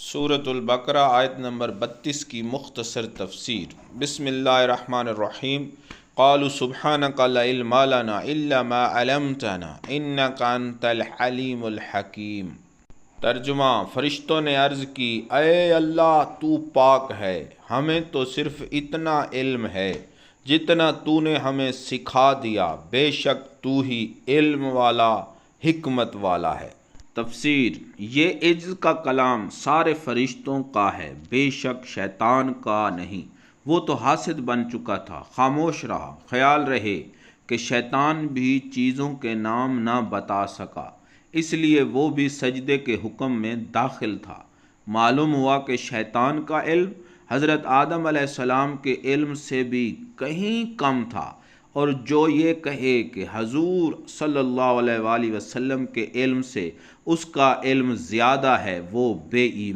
سورۃ البقرہ آیت نمبر 32 کی مختصر تفسیر۔ بسم اللہ الرحمن الرحیم۔ قالوا سبحانک لا علم لنا الا ما علمتنا انک انت العلیم الحکیم۔ ترجمہ، فرشتوں نے عرض کی، اے اللہ تو پاک ہے، ہمیں تو صرف اتنا علم ہے جتنا تو نے ہمیں سکھا دیا، بے شک تو ہی علم والا حکمت والا ہے۔ تفسیر، یہ عجز کا کلام سارے فرشتوں کا ہے، بے شک شیطان کا نہیں، وہ تو حاسد بن چکا تھا، خاموش رہا۔ خیال رہے کہ شیطان بھی چیزوں کے نام نہ بتا سکا، اس لیے وہ بھی سجدے کے حکم میں داخل تھا۔ معلوم ہوا کہ شیطان کا علم حضرت آدم علیہ السلام کے علم سے بھی کہیں کم تھا، اور جو یہ کہے کہ حضور صلی اللہ علیہ وآلہ وسلم کے علم سے اس کا علم زیادہ ہے، وہ بے ایمان